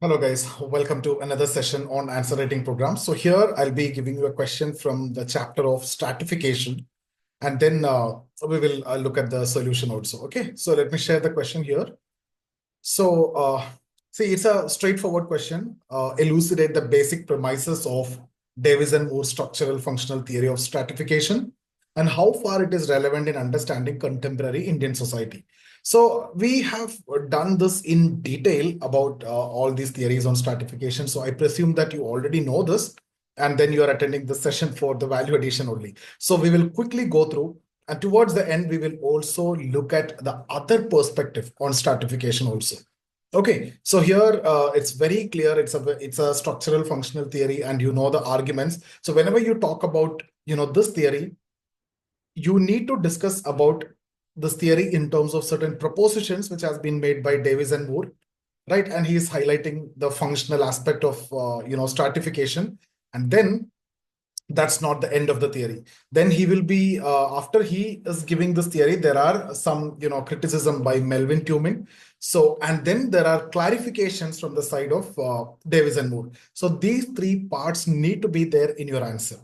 Hello guys, welcome to another session on answer writing program. So here I'll be giving you a question from the chapter of stratification, and then we will look at the solution also. Okay, so let me share the question here. So see, it's a straightforward question. Elucidate the basic premises of Davis and Moore's structural functional theory of stratification and how far it is relevant in understanding contemporary Indian society. So we have done this in detail about all these theories on stratification. So I presume that you already know this, and then you are attending the session for the value addition only. So we will quickly go through, and towards the end, we will also look at the other perspective on stratification also. Okay, so here it's very clear. It's a structural functional theory, and you know the arguments. So whenever you talk about this theory, you need to discuss about this theory in terms of certain propositions which has been made by Davis and Moore, right? And he is highlighting the functional aspect of stratification, and then that's not the end of the theory. Then he will be after he is giving this theory, there are some criticism by Melvin Tumin. So, and then there are clarifications from the side of Davis and Moore. So these three parts need to be there in your answer.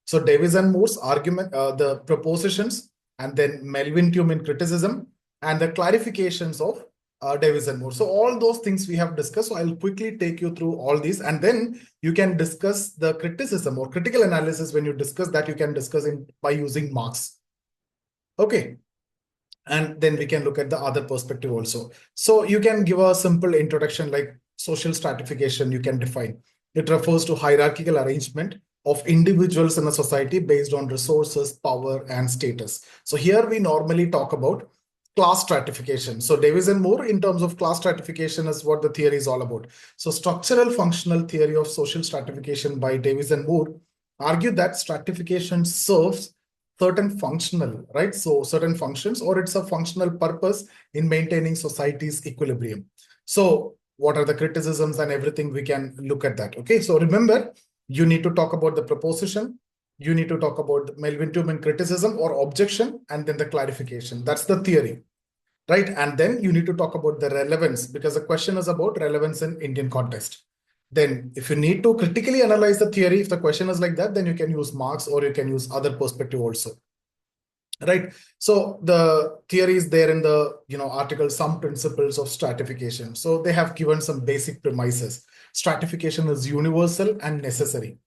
So Davis and Moore's argument, the propositions, and then Melvin Tumin criticism, and the clarifications of Davis and Moore. So all those things we have discussed. So I'll quickly take you through all these, and then you can discuss the criticism or critical analysis. When you discuss that, you can discuss it by using marks. Okay. And then we can look at the other perspective also. So you can give a simple introduction like social stratification. You can define. It refers to hierarchical arrangement of individuals in a society based on resources, power, and status. So here we normally talk about class stratification. So Davis and Moore, in terms of class stratification, is what the theory is all about. So structural functional theory of social stratification by Davis and Moore argue that stratification serves certain functional, right? So certain functions, or it's a functional purpose in maintaining society's equilibrium. So what are the criticisms and everything? We can look at that. Okay, so remember, you need to talk about the proposition. You need to talk about the Melvin Tumin criticism or objection, and then the clarification. That's the theory, right? And then you need to talk about the relevance, because the question is about relevance in Indian context. Then if you need to critically analyze the theory, if the question is like that, then you can use marks or you can use other perspective also. Right. So the theory is there in the article, Some Principles of Stratification. So they have given some basic premises. Stratification is universal and necessary.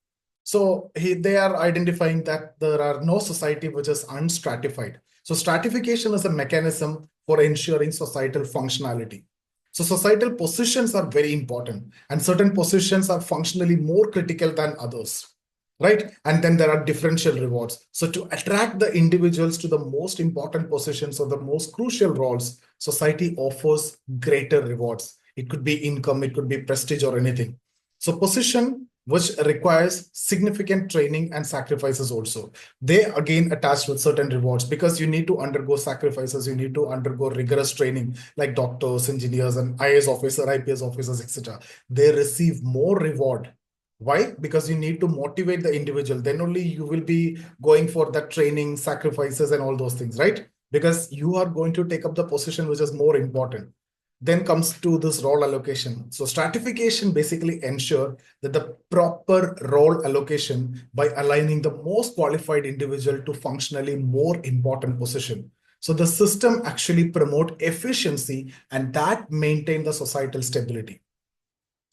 So they are identifying that there are no society which is unstratified. So stratification is a mechanism for ensuring societal functionality. So societal positions are very important, and certain positions are functionally more critical than others. Right? And then there are differential rewards. So to attract the individuals to the most important positions or the most crucial roles, society offers greater rewards. It could be income, it could be prestige or anything. So position which requires significant training and sacrifices also. They again attached with certain rewards, because you need to undergo sacrifices, you need to undergo rigorous training like doctors, engineers, and IAS officer, IPS officers, etc. They receive more reward. Why? Because you need to motivate the individual. Then only you will be going for that training, sacrifices, and all those things, right? Because you are going to take up the position which is more important. Then comes to this role allocation. So stratification basically ensure that the proper role allocation by aligning the most qualified individual to functionally more important position. So the system actually promote efficiency, and that maintain the societal stability.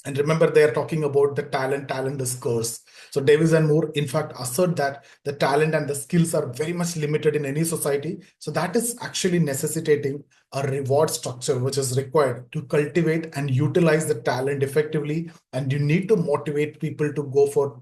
And remember, they are talking about the talent. Talent is scarce. So Davis and Moore, in fact, assert that the talent and the skills are very much limited in any society. So that is actually necessitating a reward structure which is required to cultivate and utilize the talent effectively. And you need to motivate people to go for,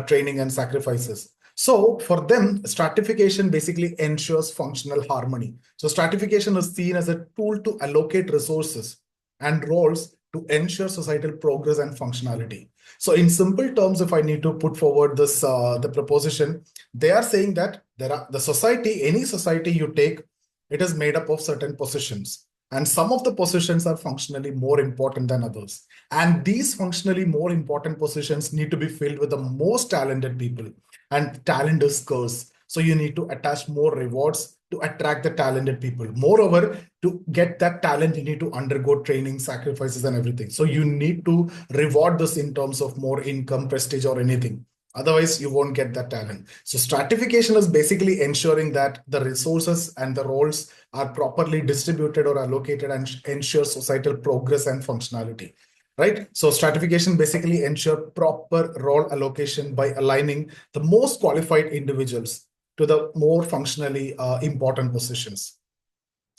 training and sacrifices. So for them, stratification basically ensures functional harmony. So stratification is seen as a tool to allocate resources and roles to ensure societal progress and functionality. So in simple terms, if I need to put forward this, the proposition, they are saying that the society, any society you take, it is made up of certain positions. And some of the positions are functionally more important than others. And these functionally more important positions need to be filled with the most talented people. And talent is scarce. So you need to attach more rewards to attract the talented people. Moreover, to get that talent, you need to undergo training, sacrifices, and everything. So you need to reward this in terms of more income, prestige, or anything. Otherwise, you won't get that talent. So stratification is basically ensuring that the resources and the roles are properly distributed or allocated and ensure societal progress and functionality. Right? So stratification basically ensure proper role allocation by aligning the most qualified individuals to the more functionally important positions.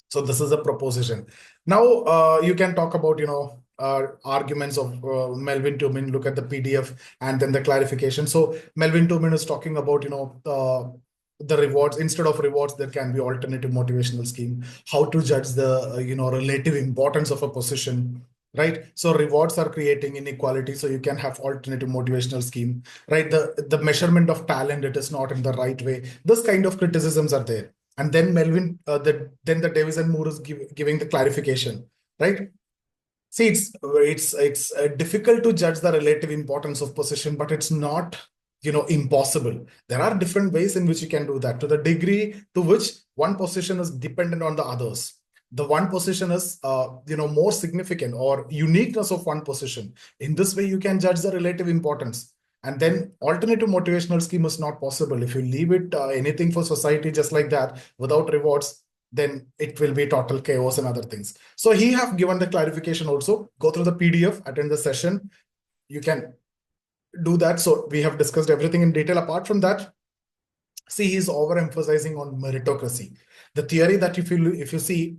So this is a proposition. Now you can talk about, arguments of Melvin Tumin, look at the PDF and then the clarification. So Melvin Tumin is talking about, the rewards. Instead of rewards, there can be alternative motivational scheme, how to judge the, relative importance of a position, right? So rewards are creating inequality. So you can have alternative motivational scheme, right? The measurement of talent, it is not in the right way. This kind of criticisms are there. And then Melvin, then the Davis and Moore is giving the clarification, right? See, it's difficult to judge the relative importance of position, but it's not, impossible. There are different ways in which you can do that. To the degree to which one position is dependent on the others, the one position is, more significant, or uniqueness of one position. In this way, you can judge the relative importance. And then alternative motivational scheme is not possible. If you leave it anything for society just like that without rewards, then it will be total chaos and other things. So he have given the clarification also. Go through the PDF, attend the session. You can do that. So we have discussed everything in detail. Apart from that, see, he's overemphasizing on meritocracy. The theory that if you see,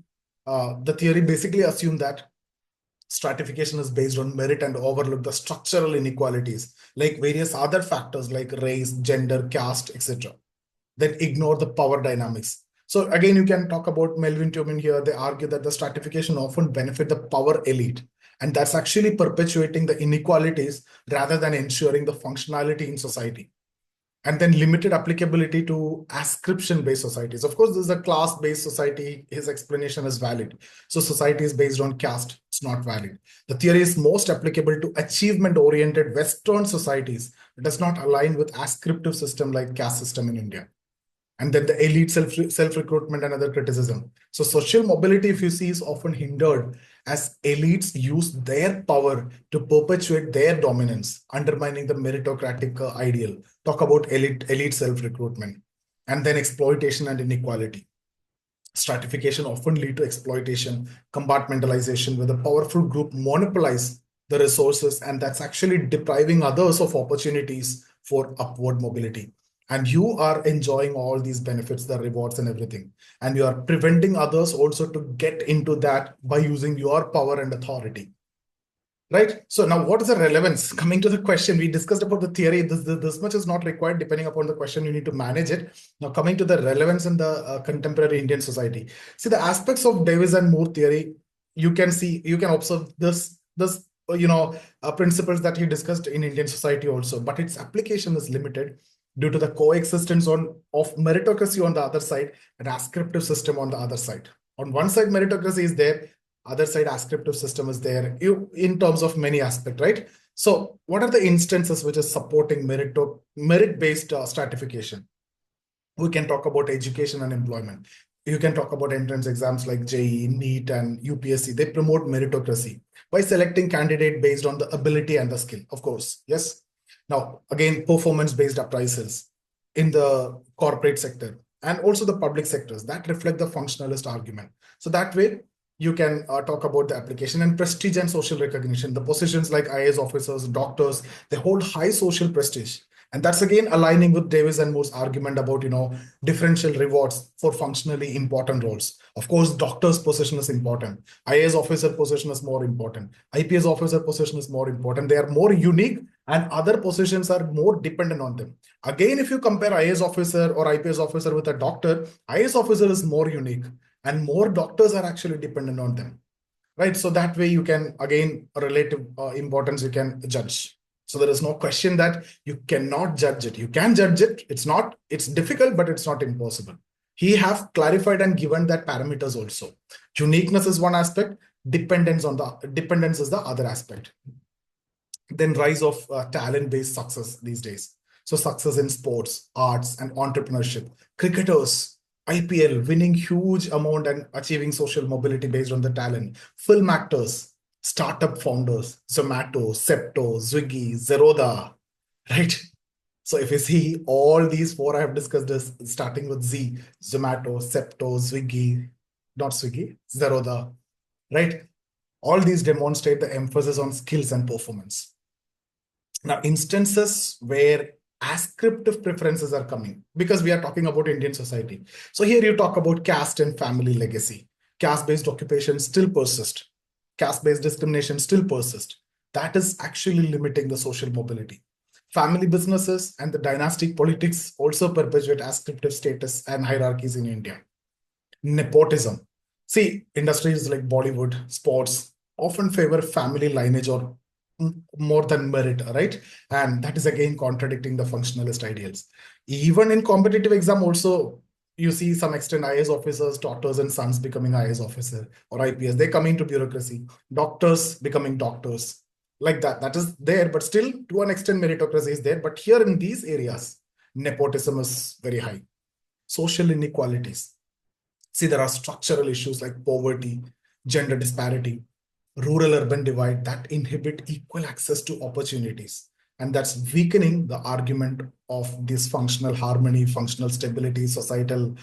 the theory basically assumes that stratification is based on merit and overlook the structural inequalities like various other factors like race, gender, caste, etc. Then ignore the power dynamics. So again, you can talk about Melvin Tumin here. They argue that the stratification often benefit the power elite, and that's actually perpetuating the inequalities rather than ensuring the functionality in society. And then limited applicability to ascription-based societies. Of course, this is a class-based society. His explanation is valid. So society is based on caste. It's not valid. The theory is most applicable to achievement-oriented Western societies. It does not align with ascriptive system like caste system in India. And then the elite self-recruitment and other criticism. So social mobility, if you see, is often hindered as elites use their power to perpetuate their dominance, undermining the meritocratic ideal. Talk about elite self-recruitment. And then exploitation and inequality. Stratification often lead to exploitation, compartmentalization, where the powerful group monopolize the resources, and that's actually depriving others of opportunities for upward mobility. And you are enjoying all these benefits, the rewards and everything. And you are preventing others also to get into that by using your power and authority. Right? So now what is the relevance? Coming to the question, we discussed about the theory. This much is not required. Depending upon the question, you need to manage it. Now coming to the relevance in the contemporary Indian society. See, the aspects of Davis and Moore theory, you can observe this principles that he discussed in Indian society also, but its application is limited due to the coexistence of meritocracy on the other side and ascriptive system on the other side. On one side, meritocracy is there, other side, ascriptive system is there in terms of many aspects, right? So what are the instances which is supporting merit-based stratification? We can talk about education and employment. You can talk about entrance exams like JEE, NEET, and UPSC. They promote meritocracy by selecting candidate based on the ability and the skill, of course, yes? Now, again, performance-based appraisals in the corporate sector and also the public sectors that reflect the functionalist argument. So that way, you can talk about the application and prestige and social recognition. The positions like IAS officers, doctors, they hold high social prestige. And that's again aligning with Davis and Moore's argument about, differential rewards for functionally important roles. Of course, doctor's position is important. IAS officer position is more important. IPS officer position is more important. They are more unique and other positions are more dependent on them. Again, if you compare IAS officer or IPS officer with a doctor, IAS officer is more unique and more doctors are actually dependent on them, right? So that way you can, again, relative importance, you can judge. So there is no question that you cannot judge it. You can judge it. It's difficult, but it's not impossible. He have clarified and given that parameters also. Uniqueness is one aspect. Dependence is the other aspect. Then rise of talent-based success these days. So success in sports, arts, and entrepreneurship. Cricketers, IPL winning huge amount and achieving social mobility based on the talent. Film actors, startup founders, Zomato, Septo, Swiggy, Zerodha, right? So if you see all these four I have discussed this starting with Z, Zomato, Septo, Swiggy, not Swiggy, Zerodha, right? All these demonstrate the emphasis on skills and performance. Now, instances where ascriptive preferences are coming, because we are talking about Indian society. So here you talk about caste and family legacy. Caste-based occupation still persist. Caste-based discrimination still persist. That is actually limiting the social mobility. Family businesses and the dynastic politics also perpetuate ascriptive status and hierarchies in India. Nepotism. See, industries like Bollywood, sports often favor family lineage or more than merit, right? And that is again contradicting the functionalist ideals. Even in competitive exam, also you see some extent IAS officers, daughters and sons becoming IAS officer or IPS. They come into bureaucracy. Doctors becoming doctors, like that. That is there, but still to an extent meritocracy is there. But here in these areas, nepotism is very high. Social inequalities. See, there are structural issues like poverty, gender disparity, rural urban divide that inhibit equal access to opportunities. And that's weakening the argument of dysfunctional harmony, functional stability, societal,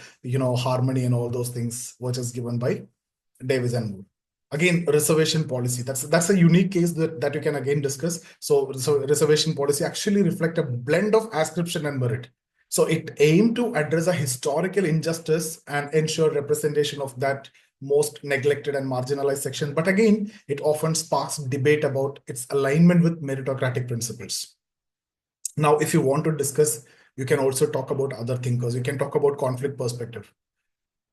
harmony and all those things, which is given by Davis and Moore. Again, reservation policy. That's a unique case that you can again discuss. So reservation policy actually reflect a blend of ascription and merit. So it aimed to address a historical injustice and ensure representation of that most neglected and marginalized section. But again, it often sparks debate about its alignment with meritocratic principles. Now, if you want to discuss, you can also talk about other thinkers. You can talk about conflict perspective.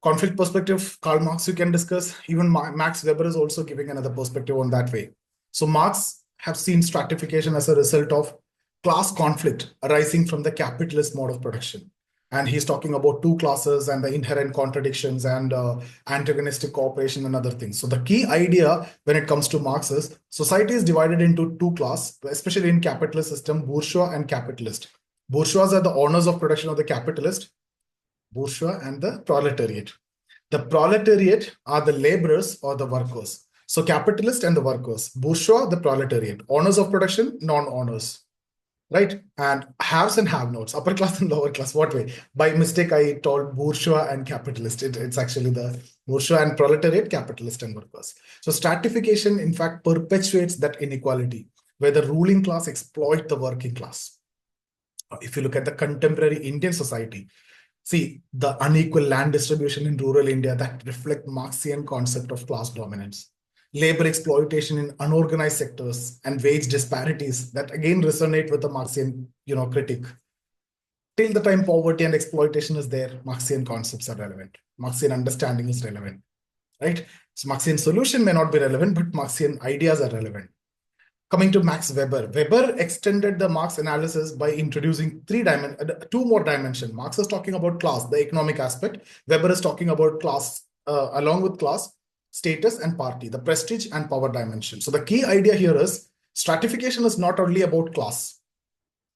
Conflict perspective, Karl Marx, you can discuss. Even Max Weber is also giving another perspective on that way. So Marx have seen stratification as a result of class conflict arising from the capitalist mode of production. And he's talking about two classes and the inherent contradictions and antagonistic cooperation and other things. So the key idea when it comes to Marx is society is divided into two classes, especially in capitalist system, bourgeois and capitalist. Bourgeois are the owners of production of the capitalist, bourgeois and the proletariat. The proletariat are the laborers or the workers. So capitalist and the workers, bourgeois, the proletariat, owners of production, non-owners, right? And haves and have-nots, upper class and lower class. What way? By mistake, I told bourgeois and capitalist. It's actually the bourgeois and proletariat, capitalist and workers. So stratification, in fact, perpetuates that inequality where the ruling class exploit the working class. If you look at the contemporary Indian society, see the unequal land distribution in rural India that reflect Marxian concept of class dominance, labor exploitation in unorganized sectors, and wage disparities that again resonate with the Marxian, critique. Till the time poverty and exploitation is there, Marxian concepts are relevant. Marxian understanding is relevant, right? So Marxian solution may not be relevant, but Marxian ideas are relevant. Coming to Max Weber, Weber extended the Marx analysis by introducing two more dimensions. Marx is talking about class, the economic aspect. Weber is talking about class, along with class, status and party, the prestige and power dimension. So the key idea here is stratification is not only about class,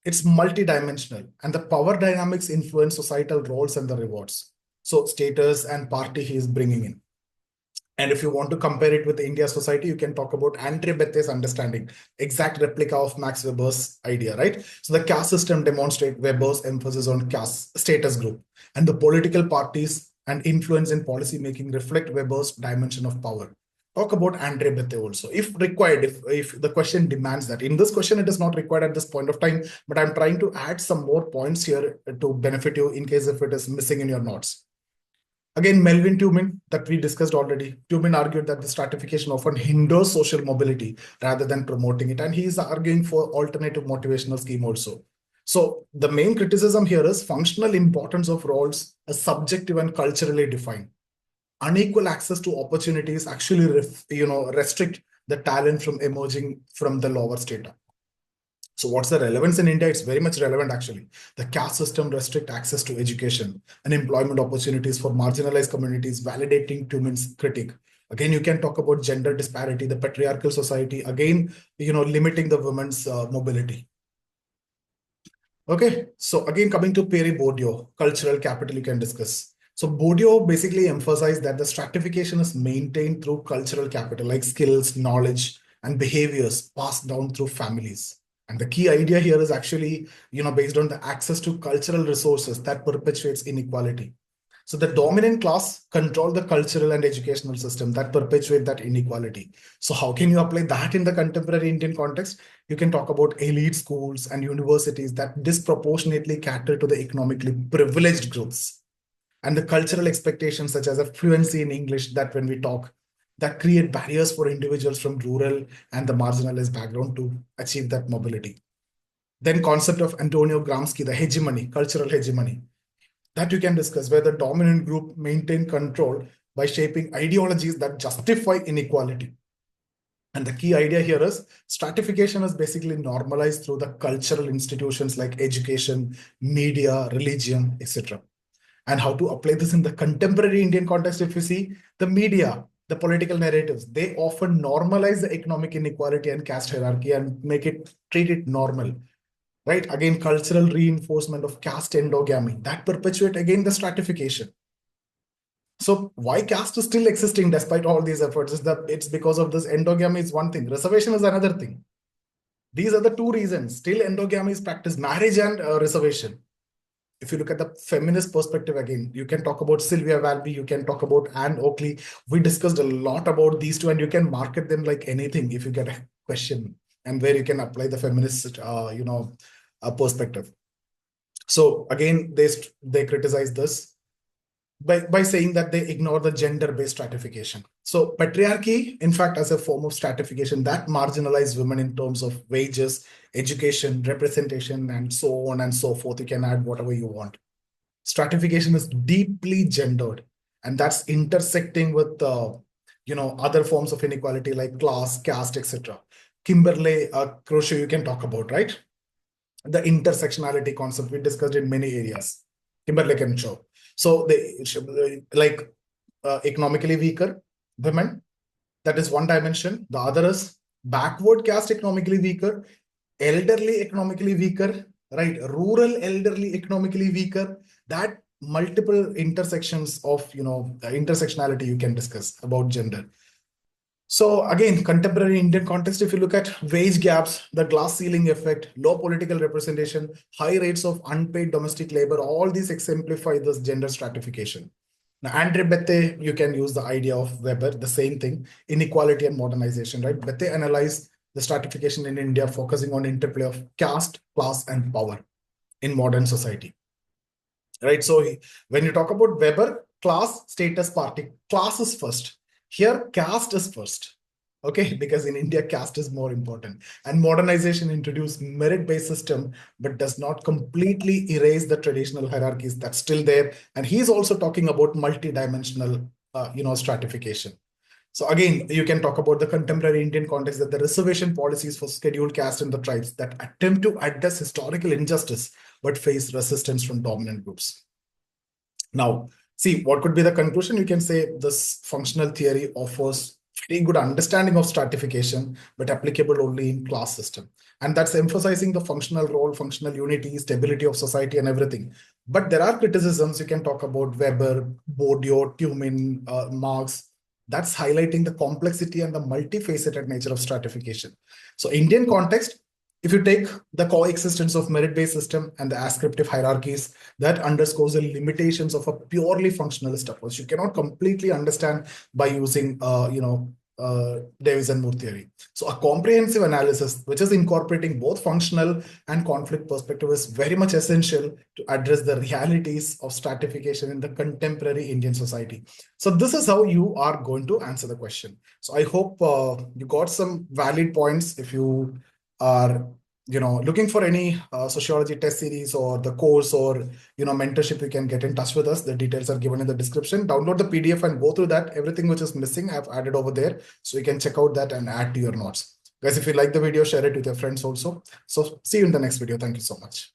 it's multidimensional, and the power dynamics influence societal roles and the rewards. So status and party he is bringing in. And if you want to compare it with India society, you can talk about Andre Bette's understanding, exact replica of Max Weber's idea, right? So the caste system demonstrates Weber's emphasis on caste status group, and the political parties and influence in policy making reflect Weber's dimension of power. Talk about Andre Bette also, if required, if the question demands that. In this question, it is not required at this point of time, but I'm trying to add some more points here to benefit you in case if it is missing in your notes. Again, Melvin Tumin, that we discussed already. Tumin argued that the stratification often hinders social mobility rather than promoting it. And he is arguing for alternative motivational scheme also. So the main criticism here is functional importance of roles as subjective and culturally defined. Unequal access to opportunities actually restrict the talent from emerging from the lower strata. So what's the relevance in India? It's very much relevant, actually. The caste system restrict access to education and employment opportunities for marginalized communities, validating Tumin's critique. Again, you can talk about gender disparity, the patriarchal society, again, limiting the women's mobility. Okay, so again, coming to Peri Bourdieu, cultural capital, you can discuss. So Bourdieu basically emphasized that the stratification is maintained through cultural capital, like skills, knowledge, and behaviors passed down through families. And the key idea here is actually, based on the access to cultural resources that perpetuates inequality. So the dominant class control the cultural and educational system that perpetuate that inequality. So how can you apply that in the contemporary Indian context? You can talk about elite schools and universities that disproportionately cater to the economically privileged groups, and the cultural expectations such as a fluency in English that when we talk, that create barriers for individuals from rural and the marginalized background to achieve that mobility. Then concept of Antonio Gramsci, the hegemony, cultural hegemony, that you can discuss, where the dominant group maintain control by shaping ideologies that justify inequality. And the key idea here is stratification is basically normalized through the cultural institutions like education, media, religion, etc. And how to apply this in the contemporary Indian context, if you see the media, the political narratives, they often normalize the economic inequality and caste hierarchy and treat it normal. Right? Again, cultural reinforcement of caste endogamy that perpetuate again the stratification. So why caste is still existing despite all these efforts is that it's because of this endogamy is one thing, reservation is another thing. These are the two reasons. Still endogamy is practiced, marriage and reservation. If you look at the feminist perspective again, you can talk about Sylvia Valby, you can talk about Anne Oakley. We discussed a lot about these two, and you can market them like anything if you get a question and where you can apply the feminist, perspective. So again, they criticize this by saying that they ignore the gender-based stratification. So patriarchy, in fact, as a form of stratification that marginalizes women in terms of wages, education, representation, and so on and so forth. You can add whatever you want. Stratification is deeply gendered, and that's intersecting with other forms of inequality like class, caste, etc. Kimberly Crochet, you can talk about, right? The intersectionality concept we discussed in many areas. Kimberly can show. So they like economically weaker women. That is one dimension. The other is backward caste economically weaker, elderly economically weaker, right? Rural elderly economically weaker. That multiple intersections of intersectionality you can discuss about gender. So again, contemporary Indian context, if you look at wage gaps, the glass ceiling effect, low political representation, high rates of unpaid domestic labor, all these exemplify this gender stratification. Now, Andre Bette, you can use the idea of Weber, the same thing, inequality and modernization, right? Bette analyzed the stratification in India, focusing on interplay of caste, class, and power in modern society, right? So when you talk about Weber, class, status, party, class is first. Here, caste is first, okay? Because in India, caste is more important. And modernization introduced merit-based system, but does not completely erase the traditional hierarchies that's still there. And he's also talking about multidimensional, stratification. So again, you can talk about the contemporary Indian context that the reservation policies for scheduled caste and the tribes that attempt to address historical injustice, but face resistance from dominant groups. Now, see, what could be the conclusion? You can say this functional theory offers very good understanding of stratification, but applicable only in class system. And that's emphasizing the functional role, functional unity, stability of society and everything. But there are criticisms. You can talk about Weber, Bourdieu, Tumin, Marx. That's highlighting the complexity and the multifaceted nature of stratification. So Indian context, if you take the coexistence of merit-based system and the ascriptive hierarchies, that underscores the limitations of a purely functionalist approach. You cannot completely understand by using, Davis and Moore theory. So a comprehensive analysis, which is incorporating both functional and conflict perspective, is very much essential to address the realities of stratification in the contemporary Indian society. So this is how you are going to answer the question. So I hope you got some valid points. If you are looking for any sociology test series or the course or mentorship, you can get in touch with us. The details are given in the description. Download the PDF and go through that. Everything which is missing I've added over there, so you can check out that and add to your notes. Guys, if you like the video, share it with your friends also. So see you in the next video. Thank you so much.